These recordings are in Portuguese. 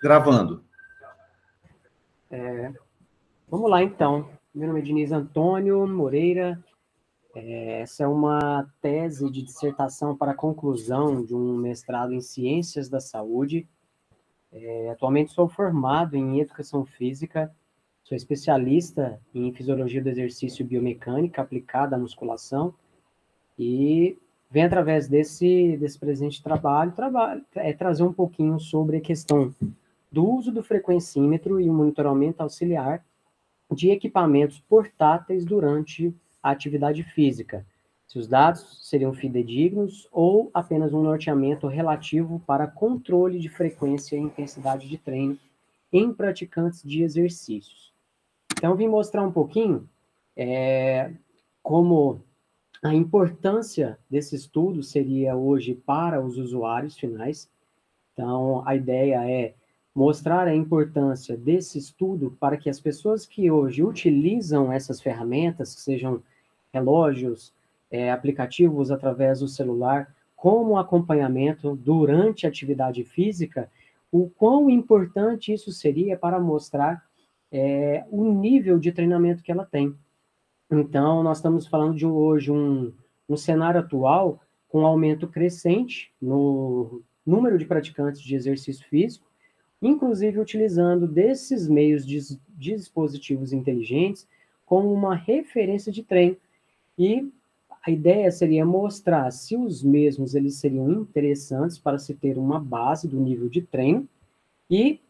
Gravando. Vamos lá, então. Meu nome é Diniz Antônio Moreira. Essa é uma tese de dissertação para a conclusão de um mestrado em Ciências da Saúde. Atualmente sou formado em Educação Física, sou especialista em Fisiologia do Exercício e Biomecânica aplicada à musculação e venho, através desse presente trabalho trazer um pouquinho sobre a questão do uso do frequencímetro e o monitoramento auxiliar de equipamentos portáteis durante a atividade física, se os dados seriam fidedignos ou apenas um norteamento relativo para controle de frequência e intensidade de treino em praticantes de exercícios. Então, vim mostrar um pouquinho como a importância desse estudo seria hoje para os usuários finais. Então, a ideia é mostrar a importância desse estudo para que as pessoas que hoje utilizam essas ferramentas, que sejam relógios, aplicativos através do celular, como acompanhamento durante a atividade física, o quão importante isso seria para mostrar o nível de treinamento que ela tem. Então, nós estamos falando de hoje um cenário atual com aumento crescente no número de praticantes de exercício físico, inclusive utilizando desses meios de dispositivos inteligentes como uma referência de treino. E a ideia seria mostrar se os mesmos eles seriam interessantes para se ter uma base do nível de treino e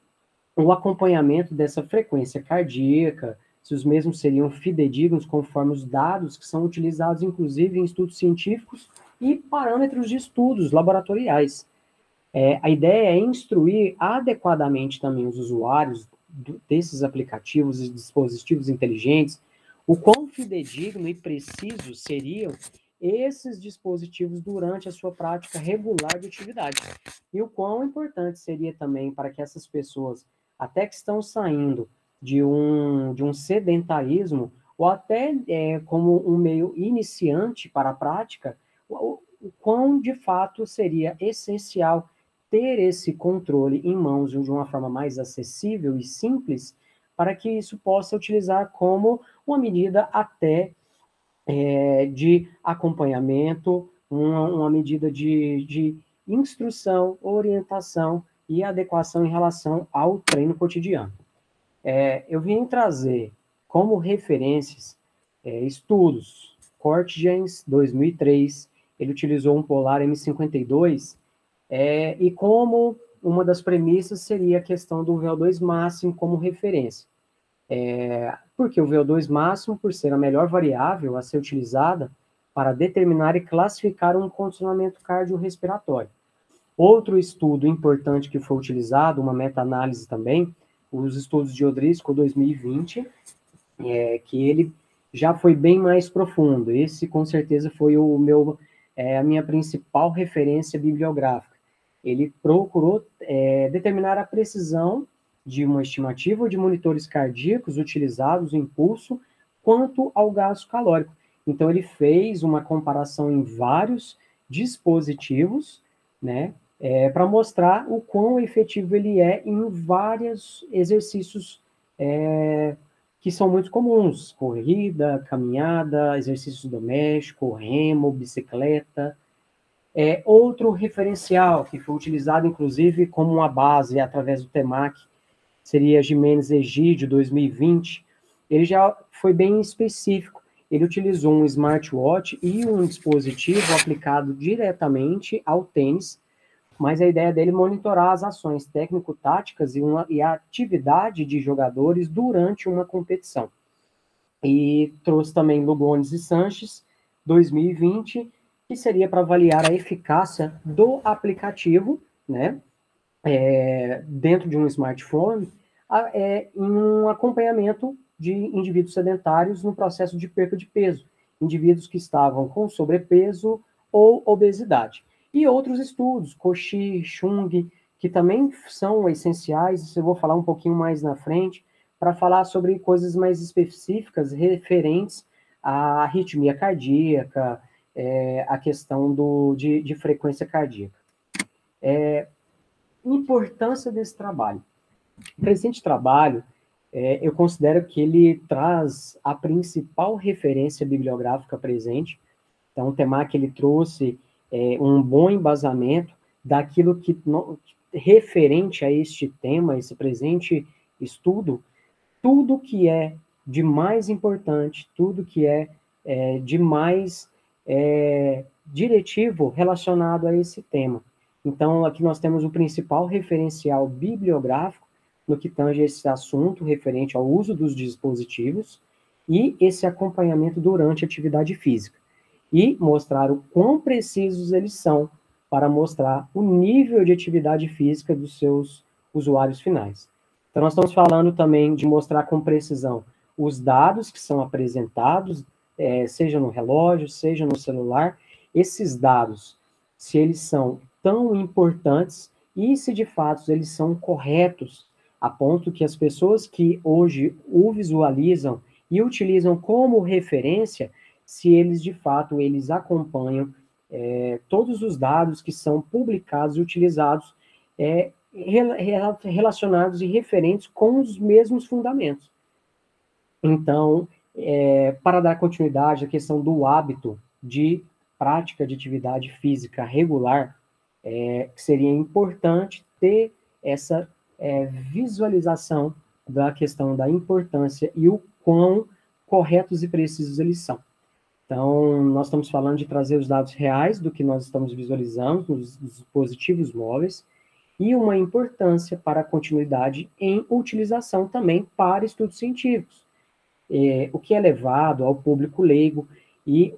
o acompanhamento dessa frequência cardíaca, se os mesmos seriam fidedignos conforme os dados que são utilizados, inclusive, em estudos científicos e parâmetros de estudos laboratoriais. A ideia é instruir adequadamente também os usuários desses aplicativos e dispositivos inteligentes o quão fidedigno e preciso seriam esses dispositivos durante a sua prática regular de atividade. E o quão importante seria também para que essas pessoas, até que estão saindo de um sedentarismo, ou até como um meio iniciante para a prática, o quão, de fato, seria essencial ter esse controle em mãos de uma forma mais acessível e simples, para que isso possa utilizar como uma medida até de acompanhamento, uma medida de instrução, orientação e adequação em relação ao treino cotidiano. Eu vim trazer como referências estudos. Kortgens, 2003, ele utilizou um Polar M52, e como uma das premissas seria a questão do VO2 máximo como referência. Porque o VO2 máximo, por ser a melhor variável a ser utilizada para determinar e classificar um condicionamento cardiorrespiratório. Outro estudo importante que foi utilizado, uma meta-análise também, os estudos de Odrisco 2020, que ele já foi bem mais profundo. Esse, com certeza, foi a minha principal referência bibliográfica. Ele procurou determinar a precisão de uma estimativa de monitores cardíacos utilizados em pulso quanto ao gasto calórico. Então, ele fez uma comparação em vários dispositivos, né, para mostrar o quão efetivo ele é em vários exercícios que são muito comuns: corrida, caminhada, exercícios domésticos, remo, bicicleta. Outro referencial que foi utilizado, inclusive, como uma base através do TEMAC, seria Jimenez Egídio, 2020. Ele já foi bem específico. Ele utilizou um smartwatch e um dispositivo aplicado diretamente ao tênis, mas a ideia dele é monitorar as ações técnico-táticas e a atividade de jogadores durante uma competição. E trouxe também Lugones e Sanches, 2020, que seria para avaliar a eficácia do aplicativo, né, dentro de um smartphone, em um acompanhamento de indivíduos sedentários no processo de perda de peso, indivíduos que estavam com sobrepeso ou obesidade. E outros estudos, Cauchy, Chung, que também são essenciais, isso eu vou falar um pouquinho mais na frente, para falar sobre coisas mais específicas referentes à arritmia cardíaca, a questão de frequência cardíaca. Importância desse trabalho. O presente trabalho, eu considero que ele traz a principal referência bibliográfica presente. Então, o Temaki, ele trouxe um bom embasamento daquilo que, referente a este tema, esse presente estudo, tudo que é de mais importante, tudo que é de mais diretivo relacionado a esse tema. Então, aqui nós temos o principal referencial bibliográfico no que tange esse assunto referente ao uso dos dispositivos e esse acompanhamento durante a atividade física. E mostrar o quão precisos eles são para mostrar o nível de atividade física dos seus usuários finais. Então, nós estamos falando também de mostrar com precisão os dados que são apresentados, seja no relógio, seja no celular, esses dados, se eles são tão importantes e se de fato eles são corretos, a ponto que as pessoas que hoje o visualizam e utilizam como referência, se eles de fato eles acompanham todos os dados que são publicados e utilizados relacionados e referentes com os mesmos fundamentos. Então, para dar continuidade à questão do hábito de prática de atividade física regular, seria importante ter essa visualização da questão da importância e o quão corretos e precisos eles são. Então, nós estamos falando de trazer os dados reais do que nós estamos visualizando nos dispositivos móveis e uma importância para a continuidade em utilização também para estudos científicos. O que é levado ao público leigo e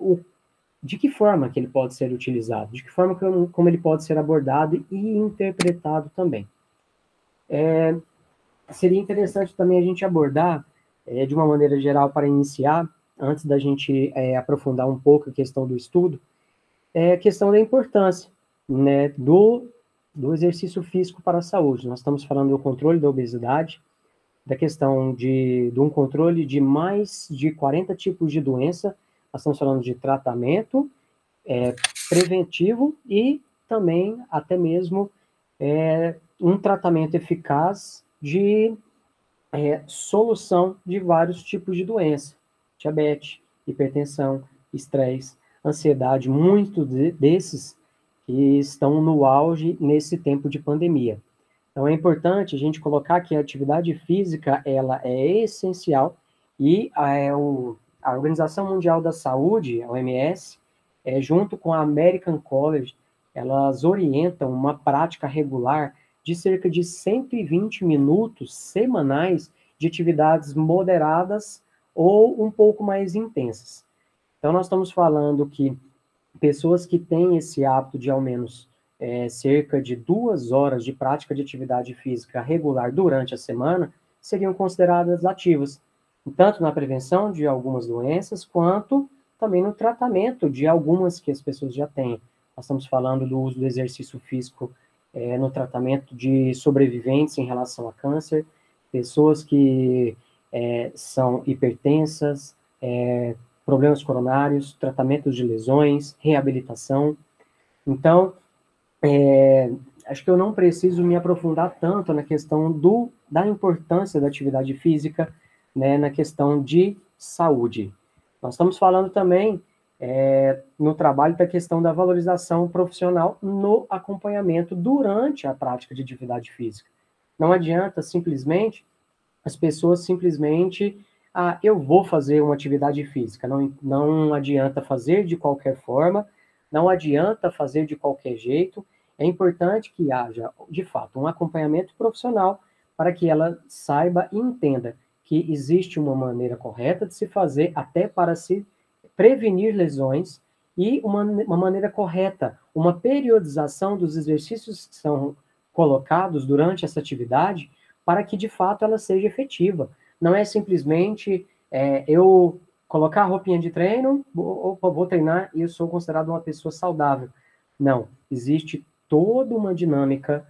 de que forma que ele pode ser utilizado, de que forma como ele pode ser abordado e interpretado também. Seria interessante também a gente abordar, de uma maneira geral, para iniciar, antes da gente aprofundar um pouco a questão do estudo, a questão da importância, né, do exercício físico para a saúde. Nós estamos falando do controle da obesidade, da questão de um controle de mais de 40 tipos de doença. Nós estamos falando de tratamento preventivo e também até mesmo um tratamento eficaz de solução de vários tipos de doença, diabetes, hipertensão, estresse, ansiedade, muitos desses que estão no auge nesse tempo de pandemia. Então, é importante a gente colocar que a atividade física, ela é essencial e a Organização Mundial da Saúde, a OMS, junto com a American College, elas orientam uma prática regular de cerca de 120 minutos semanais de atividades moderadas ou um pouco mais intensas. Então, nós estamos falando que pessoas que têm esse hábito de ao menos cerca de 2 horas de prática de atividade física regular durante a semana seriam consideradas ativas, tanto na prevenção de algumas doenças, quanto também no tratamento de algumas que as pessoas já têm. Nós estamos falando do uso do exercício físico no tratamento de sobreviventes em relação a câncer, pessoas que são hipertensas, problemas coronários, tratamentos de lesões, reabilitação. Então, acho que eu não preciso me aprofundar tanto na questão da importância da atividade física, né, na questão de saúde. Nós estamos falando também no trabalho da questão da valorização profissional no acompanhamento durante a prática de atividade física. Não adianta simplesmente as pessoas eu vou fazer uma atividade física. Não adianta fazer de qualquer forma, não adianta fazer de qualquer jeito. É importante que haja, de fato, um acompanhamento profissional para que ela saiba e entenda que existe uma maneira correta de se fazer, até para se prevenir lesões, e uma maneira correta, uma periodização dos exercícios que são colocados durante essa atividade, para que, de fato, ela seja efetiva. Não é simplesmente eu colocar a roupinha de treino, vou treinar e eu sou considerado uma pessoa saudável. Não, existe toda uma dinâmica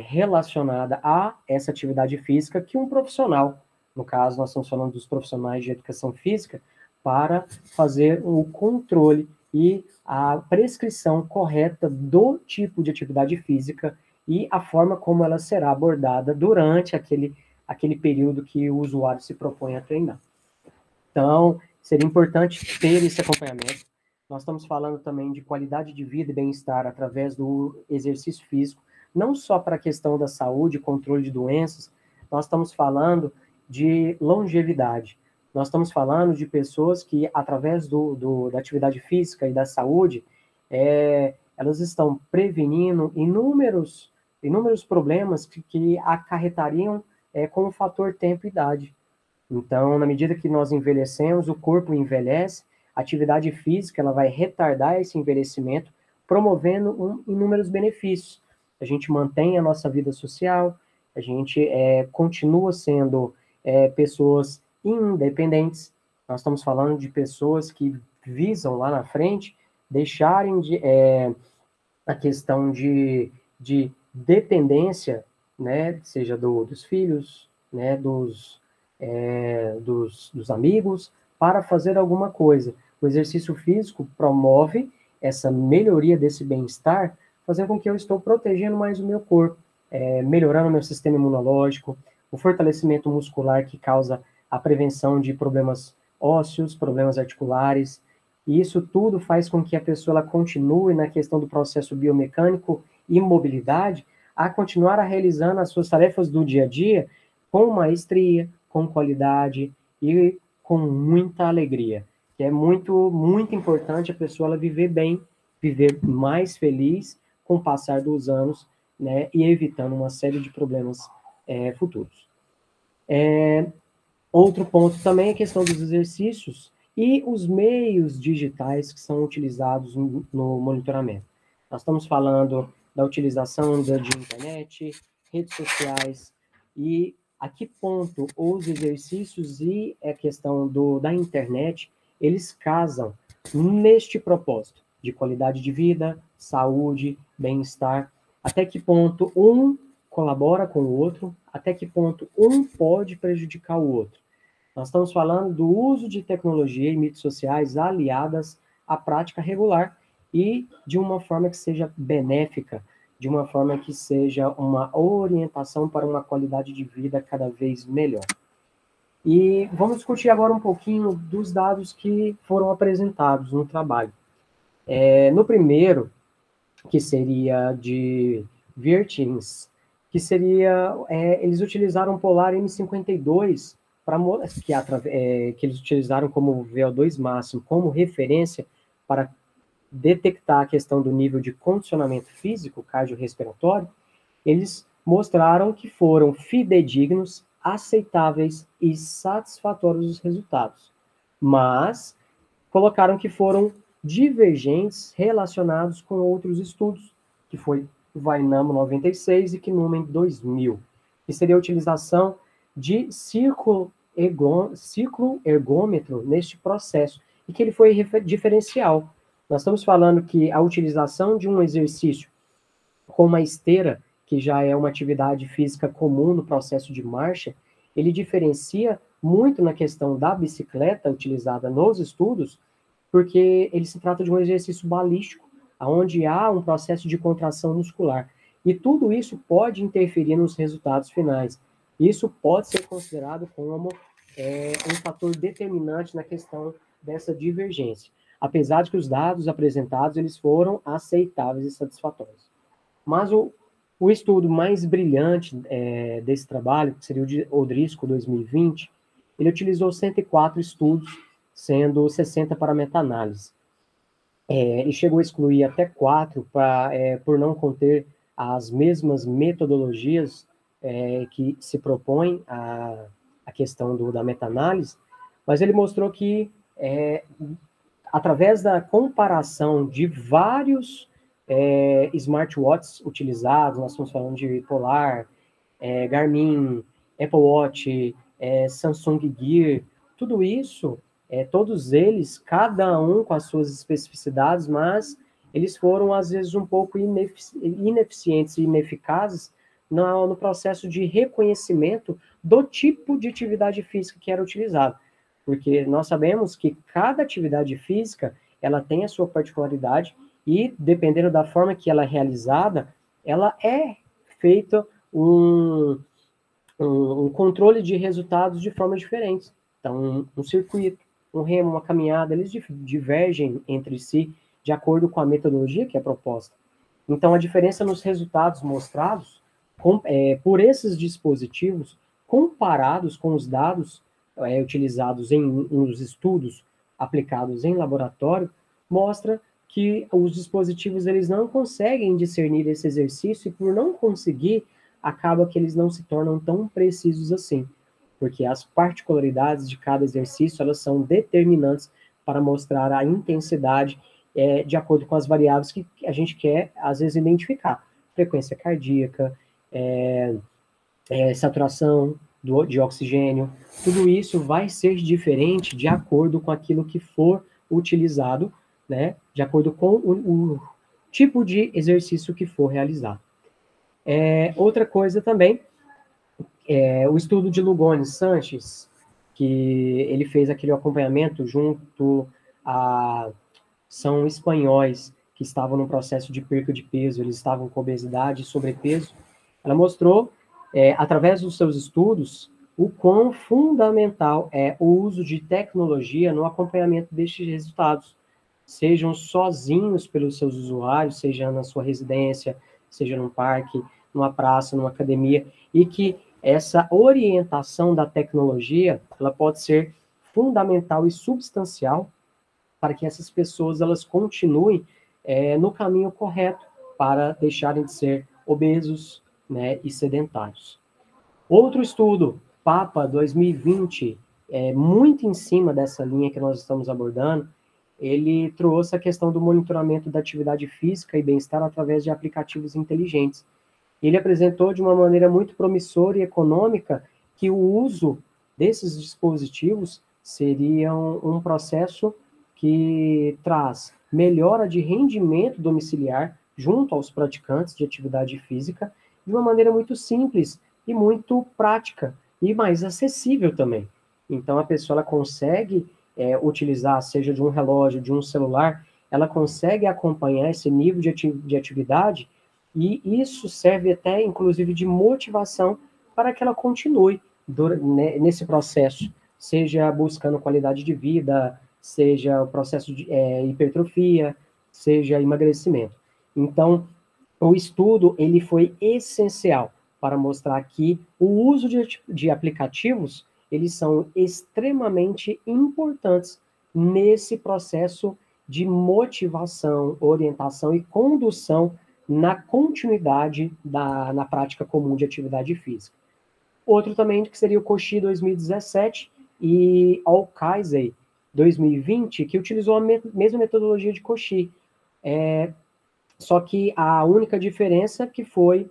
relacionada a essa atividade física que um profissional, no caso nós estamos falando dos profissionais de educação física, para fazer o controle e a prescrição correta do tipo de atividade física e a forma como ela será abordada durante aquele período que o usuário se propõe a treinar. Então, seria importante ter esse acompanhamento. Nós estamos falando também de qualidade de vida e bem-estar através do exercício físico, não só para a questão da saúde, controle de doenças, nós estamos falando de longevidade. Nós estamos falando de pessoas que, através da atividade física e da saúde, elas estão prevenindo inúmeros problemas que acarretariam com o fator tempo e idade. Então, na medida que nós envelhecemos, o corpo envelhece, a atividade física ela vai retardar esse envelhecimento, promovendo inúmeros benefícios. A gente mantém a nossa vida social, a gente continua sendo pessoas independentes. Nós estamos falando de pessoas que visam lá na frente deixarem a questão de dependência, né, seja dos filhos, né, dos amigos, para fazer alguma coisa. O exercício físico promove essa melhoria desse bem-estar, fazendo com que eu estou protegendo mais o meu corpo, melhorando o meu sistema imunológico, o fortalecimento muscular que causa a prevenção de problemas ósseos, problemas articulares, e isso tudo faz com que a pessoa ela continue na questão do processo biomecânico e mobilidade, a continuar realizando as suas tarefas do dia a dia com maestria, com qualidade e com muita alegria. Que é muito, muito importante a pessoa ela viver bem, viver mais feliz com o passar dos anos, né, e evitando uma série de problemas futuros. Outro ponto também é a questão dos exercícios e os meios digitais que são utilizados no monitoramento. Nós estamos falando da utilização de internet, redes sociais, e a que ponto os exercícios e a questão da internet, eles casam neste propósito de qualidade de vida, saúde, bem-estar, até que ponto um colabora com o outro, até que ponto um pode prejudicar o outro. Nós estamos falando do uso de tecnologia e mídias sociais aliadas à prática regular e de uma forma que seja benéfica, de uma forma que seja uma orientação para uma qualidade de vida cada vez melhor. E vamos discutir agora um pouquinho dos dados que foram apresentados no trabalho. No primeiro, que seria de Virtins, que seria, eles utilizaram o Polar M52, que eles utilizaram como VO2 máximo, como referência para detectar a questão do nível de condicionamento físico cardiorrespiratório. Eles mostraram que foram fidedignos, aceitáveis e satisfatórios os resultados, mas colocaram que foram divergentes relacionados com outros estudos, que foi o Vainamo 96 e Knudsen 2000, que seria a utilização de ciclo ergômetro neste processo, e que ele foi diferencial. Nós estamos falando que a utilização de um exercício com uma esteira, que já é uma atividade física comum no processo de marcha, ele diferencia muito na questão da bicicleta utilizada nos estudos, porque ele se trata de um exercício balístico, onde há um processo de contração muscular. E tudo isso pode interferir nos resultados finais. Isso pode ser considerado como um fator determinante na questão dessa divergência, apesar de que os dados apresentados eles foram aceitáveis e satisfatórios. Mas o estudo mais brilhante desse trabalho, que seria o de Odrisco 2020, ele utilizou 104 estudos, sendo 60 para meta-análise. Ele chegou a excluir até 4 por não conter as mesmas metodologias que se propõem a questão da meta-análise, mas ele mostrou que, através da comparação de vários smartwatches utilizados, nós estamos falando de Polar, Garmin, Apple Watch, Samsung Gear, tudo isso, todos eles, cada um com as suas especificidades, mas eles foram, às vezes, um pouco ineficientes e ineficazes no processo de reconhecimento do tipo de atividade física que era utilizado. Porque nós sabemos que cada atividade física, ela tem a sua particularidade e, dependendo da forma que ela é realizada, ela é feito um controle de resultados de formas diferentes. Então, um circuito, um remo, uma caminhada, eles divergem entre si de acordo com a metodologia que é proposta. Então, a diferença nos resultados mostrados por esses dispositivos, comparados com os dados utilizados nos estudos aplicados em laboratório, mostra que os dispositivos eles não conseguem discernir esse exercício e, por não conseguir, acaba que eles não se tornam tão precisos assim, porque as particularidades de cada exercício elas são determinantes para mostrar a intensidade de acordo com as variáveis que a gente quer, às vezes, identificar. Frequência cardíaca, saturação de oxigênio, tudo isso vai ser diferente de acordo com aquilo que for utilizado, né, de acordo com o tipo de exercício que for realizado. Outra coisa também, o estudo de Lugoni Sanches, que ele fez aquele acompanhamento junto a... São espanhóis que estavam no processo de perca de peso, eles estavam com obesidade e sobrepeso. Ela mostrou, através dos seus estudos, o quão fundamental é o uso de tecnologia no acompanhamento destes resultados, sejam sozinhos pelos seus usuários, seja na sua residência, seja num parque, numa praça, numa academia, e que essa orientação da tecnologia, ela pode ser fundamental e substancial para que essas pessoas elas continuem no caminho correto para deixarem de ser obesos, né, e sedentários. Outro estudo, PAPA 2020, muito em cima dessa linha que nós estamos abordando, ele trouxe a questão do monitoramento da atividade física e bem-estar através de aplicativos inteligentes. Ele apresentou de uma maneira muito promissora e econômica que o uso desses dispositivos seria um processo que traz melhora de rendimento domiciliar junto aos praticantes de atividade física de uma maneira muito simples e muito prática e mais acessível também. Então, a pessoa ela consegue utilizar, seja de um relógio, de um celular, ela consegue acompanhar esse nível de atividade e isso serve até, inclusive, de motivação para que ela continue nesse processo, seja buscando qualidade de vida, seja o processo de hipertrofia, seja emagrecimento. Então, o estudo ele foi essencial para mostrar que o uso de aplicativos eles são extremamente importantes nesse processo de motivação, orientação e condução na continuidade na prática comum de atividade física. Outro também que seria o Cauchy 2017 e Alkaisey 2020, que utilizou a mesma metodologia de Cauchy. Só que a única diferença que foi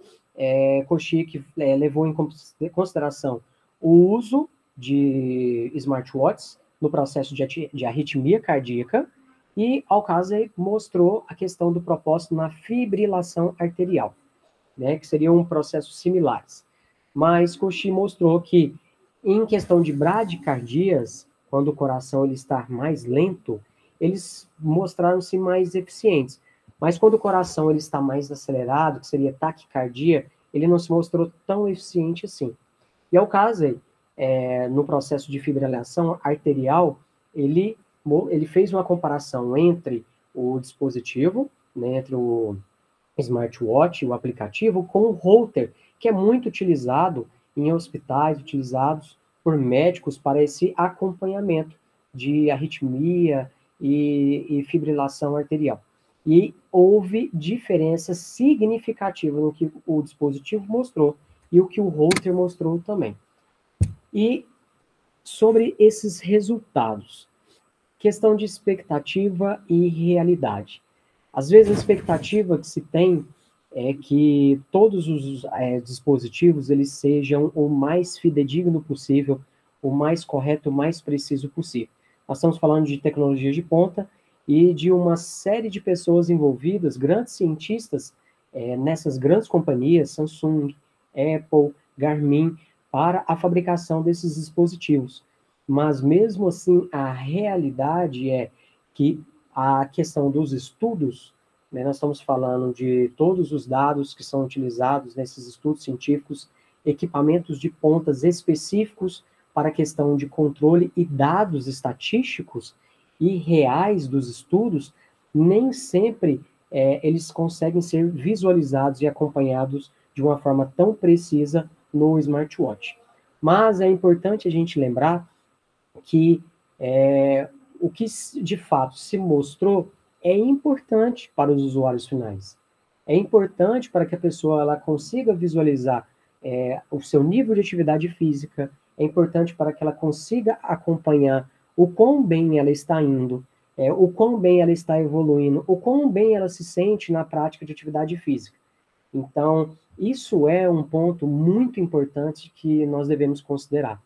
Cauchy que levou em consideração o uso de smartwatches no processo de arritmia cardíaca e Alkaisey mostrou a questão do propósito na fibrilação arterial, né, que seriam processos similares. Mas Cauchy mostrou que em questão de bradicardias, quando o coração ele está mais lento, eles mostraram-se mais eficientes. Mas quando o coração ele está mais acelerado, que seria taquicardia, ele não se mostrou tão eficiente assim. E ao caso, no processo de fibrilação arterial, ele fez uma comparação entre o dispositivo, né, entre o smartwatch, o aplicativo, com o Holter, que é muito utilizado em hospitais, utilizados por médicos para esse acompanhamento de arritmia e fibrilação arterial. E houve diferença significativa no que o dispositivo mostrou e o que o Holter mostrou também. E sobre esses resultados, questão de expectativa e realidade. Às vezes a expectativa que se tem é que todos os dispositivos eles sejam o mais fidedigno possível, o mais correto, o mais preciso possível. Nós estamos falando de tecnologia de ponta e de uma série de pessoas envolvidas, grandes cientistas, nessas grandes companhias, Samsung, Apple, Garmin, para a fabricação desses dispositivos. Mas mesmo assim, a realidade é que a questão dos estudos né? Nós estamos falando de todos os dados que são utilizados nesses estudos científicos, equipamentos de pontas específicos para a questão de controle e dados estatísticos e reais dos estudos, nem sempre eles conseguem ser visualizados e acompanhados de uma forma tão precisa no smartwatch. Mas é importante a gente lembrar que o que de fato se mostrou é importante para os usuários finais. É importante para que a pessoa ela consiga visualizar o seu nível de atividade física, é importante para que ela consiga acompanhar o quão bem ela está indo, o quão bem ela está evoluindo, o quão bem ela se sente na prática de atividade física. Então, isso é um ponto muito importante que nós devemos considerar.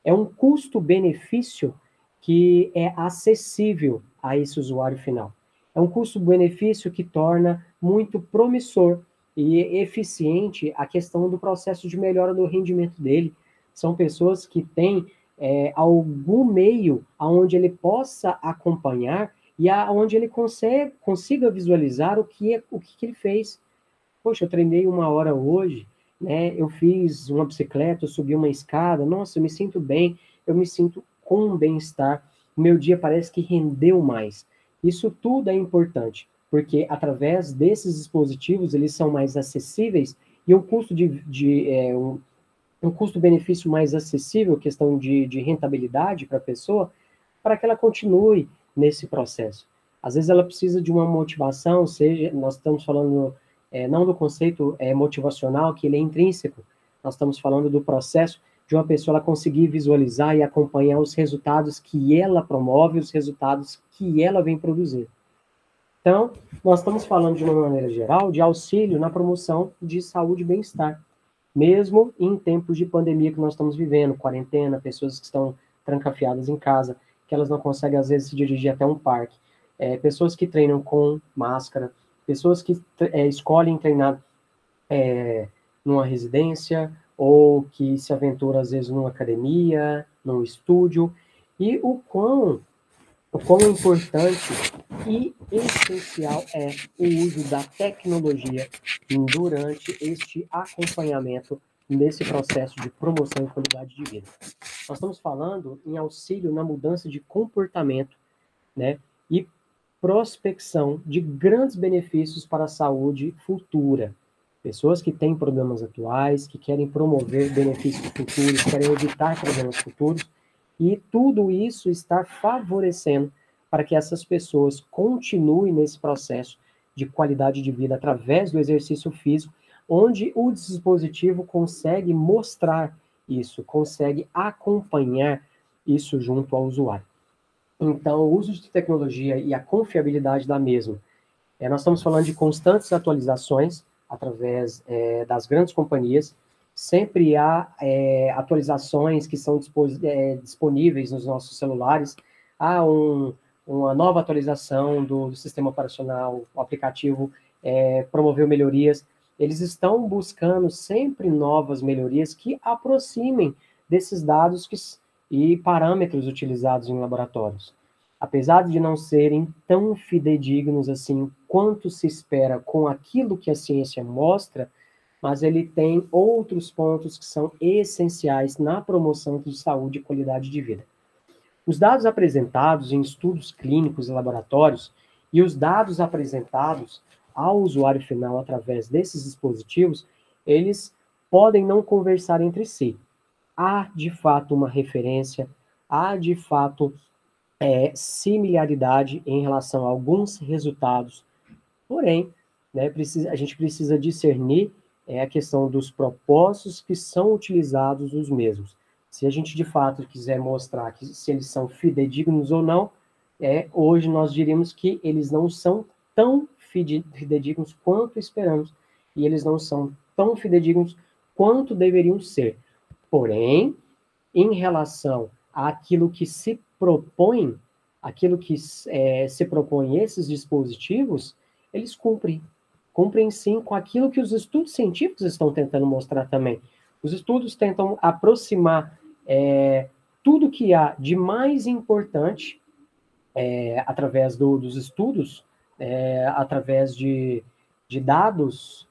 É um custo-benefício que é acessível a esse usuário final. É um custo-benefício que torna muito promissor e eficiente a questão do processo de melhora do rendimento dele. São pessoas que têm algum meio onde ele possa acompanhar e onde ele consiga visualizar o que ele fez. Poxa, eu treinei 1 hora hoje, né? Eu fiz uma bicicleta, eu subi uma escada, nossa, eu me sinto bem, eu me sinto com bem-estar, meu dia parece que rendeu mais. Isso tudo é importante, porque através desses dispositivos, eles são mais acessíveis e um custo um custo-benefício mais acessível, questão de rentabilidade para a pessoa, para que ela continue nesse processo. Às vezes ela precisa de uma motivação, seja, nós estamos falando não do conceito motivacional, que ele é intrínseco, nós estamos falando do processo de uma pessoa ela conseguir visualizar e acompanhar os resultados que ela promove, os resultados que ela vem produzir. Então, nós estamos falando de uma maneira geral de auxílio na promoção de saúde e bem-estar, mesmo em tempos de pandemia que nós estamos vivendo, quarentena, pessoas que estão trancafiadas em casa, que elas não conseguem, às vezes, se dirigir até um parque, pessoas que treinam com máscara, pessoas que escolhem treinar numa residência, ou que se aventuram, às vezes, numa academia, num estúdio, e o quão importante e essencial é o uso da tecnologia durante este acompanhamento nesse processo de promoção e qualidade de vida. Nós estamos falando em auxílio na mudança de comportamento, né, e prospecção de grandes benefícios para a saúde futura. Pessoas que têm problemas atuais, que querem promover benefícios futuros, querem evitar problemas futuros, e tudo isso está favorecendo para que essas pessoas continuem nesse processo de qualidade de vida através do exercício físico, onde o dispositivo consegue mostrar isso, consegue acompanhar isso junto ao usuário. Então, o uso de tecnologia e a confiabilidade da mesma. Nós estamos falando de constantes atualizações através das grandes companhias. Sempre há atualizações que são disponíveis nos nossos celulares. Há uma nova atualização do sistema operacional, o aplicativo promoveu melhorias. Eles estão buscando sempre novas melhorias que aproximem desses dados e parâmetros utilizados em laboratórios. Apesar de não serem tão fidedignos assim quanto se espera com aquilo que a ciência mostra, mas ele tem outros pontos que são essenciais na promoção de saúde e qualidade de vida. Os dados apresentados em estudos clínicos e laboratórios e os dados apresentados ao usuário final através desses dispositivos, eles podem não conversar entre si. Há, de fato, uma referência, há, de fato, similaridade em relação a alguns resultados, porém, né, a gente precisa discernir a questão dos propósitos que são utilizados os mesmos. Se a gente, de fato, quiser mostrar que se eles são fidedignos ou não, hoje nós diríamos que eles não são tão fidedignos quanto esperamos, e eles não são tão fidedignos quanto deveriam ser. Porém, em relação àquilo que se propõe, se propõe esses dispositivos, eles cumprem sim com aquilo que os estudos científicos estão tentando mostrar também. Os estudos tentam aproximar tudo que há de mais importante através dos estudos através de dados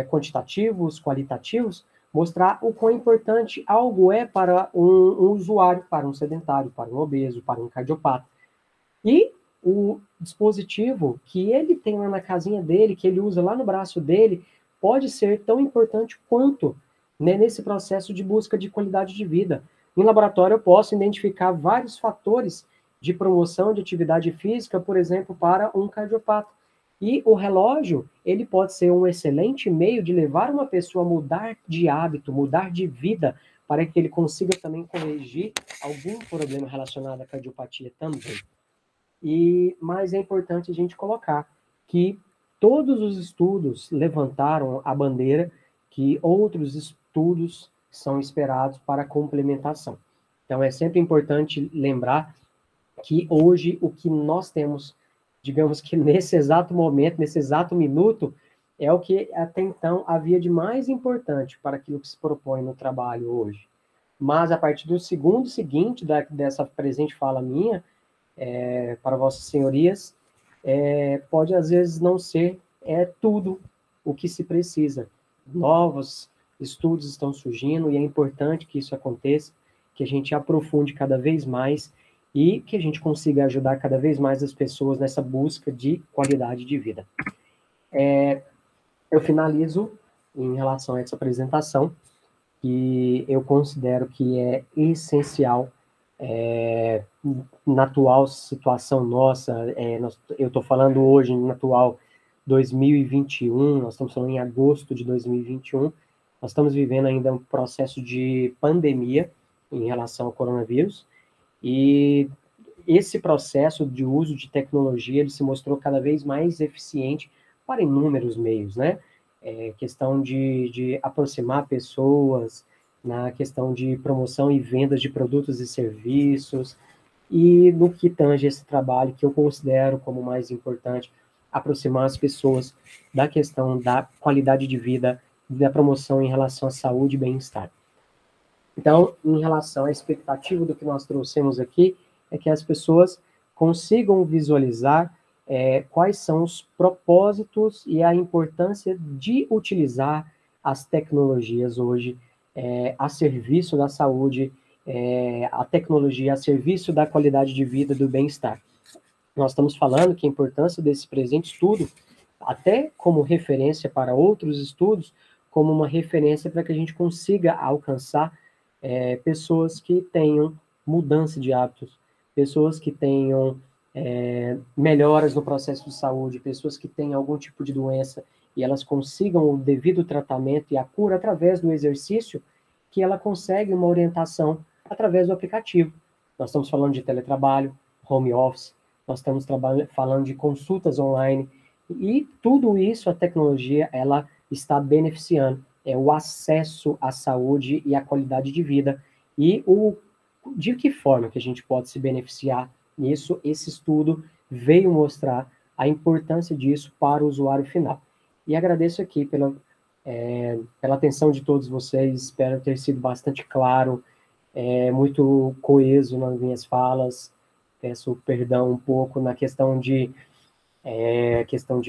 quantitativos, qualitativos, mostrar o quão importante algo é para um usuário, para um sedentário, para um obeso, para um cardiopata. E o dispositivo que ele tem lá na casinha dele, que ele usa lá no braço dele, pode ser tão importante quanto, né, nesse processo de busca de qualidade de vida. Em laboratório, eu posso identificar vários fatores de promoção de atividade física, por exemplo, para um cardiopata. E o relógio, ele pode ser um excelente meio de levar uma pessoa a mudar de hábito, mudar de vida, para que ele consiga também corrigir algum problema relacionado à cardiopatia também. Mas é importante a gente colocar que todos os estudos levantaram a bandeira que outros estudos são esperados para complementação. Então, é sempre importante lembrar que hoje o que nós temos, digamos que nesse exato momento, nesse exato minuto, é o que até então havia de mais importante para aquilo que se propõe no trabalho hoje. Mas a partir do segundo seguinte dessa presente fala minha, para vossas senhorias, pode às vezes não ser tudo o que se precisa. Novos estudos estão surgindo e é importante que isso aconteça, que a gente aprofunde cada vez mais e que a gente consiga ajudar cada vez mais as pessoas nessa busca de qualidade de vida. Eu finalizo em relação a essa apresentação, que eu considero que é essencial na atual situação nossa, eu estou falando hoje na atual 2021, nós estamos falando em agosto de 2021, nós estamos vivendo ainda um processo de pandemia em relação ao coronavírus, e esse processo de uso de tecnologia, ele se mostrou cada vez mais eficiente para inúmeros meios, né? Questão de aproximar pessoas, na questão de promoção e vendas de produtos e serviços, e no que tange esse trabalho que eu considero como mais importante, aproximar as pessoas da questão da qualidade de vida, da promoção em relação à saúde e bem-estar. Então, em relação à expectativa do que nós trouxemos aqui, é que as pessoas consigam visualizar quais são os propósitos e a importância de utilizar as tecnologias hoje a serviço da saúde, a tecnologia a serviço da qualidade de vida, do bem-estar. Nós estamos falando que a importância desse presente estudo, até como referência para outros estudos, como uma referência para que a gente consiga alcançar pessoas que tenham mudança de hábitos, pessoas que tenham melhoras no processo de saúde, pessoas que têm algum tipo de doença e elas consigam o devido tratamento e a cura através do exercício, que ela consegue uma orientação através do aplicativo. Nós estamos falando de teletrabalho, home office, nós estamos falando de consultas online, e tudo isso a tecnologia ela está beneficiando, o acesso à saúde e à qualidade de vida, e de que forma que a gente pode se beneficiar nisso. Esse estudo veio mostrar a importância disso para o usuário final. E agradeço aqui pela atenção de todos vocês, espero ter sido bastante claro, muito coeso nas minhas falas, peço perdão um pouco na questão de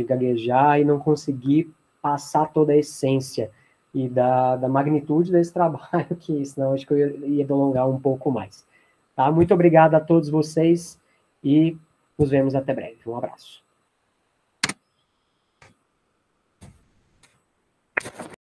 gaguejar e não conseguir passar toda a essência e da magnitude desse trabalho, que senão acho que eu ia alongar um pouco mais. Tá? Muito obrigado a todos vocês e nos vemos até breve. Um abraço.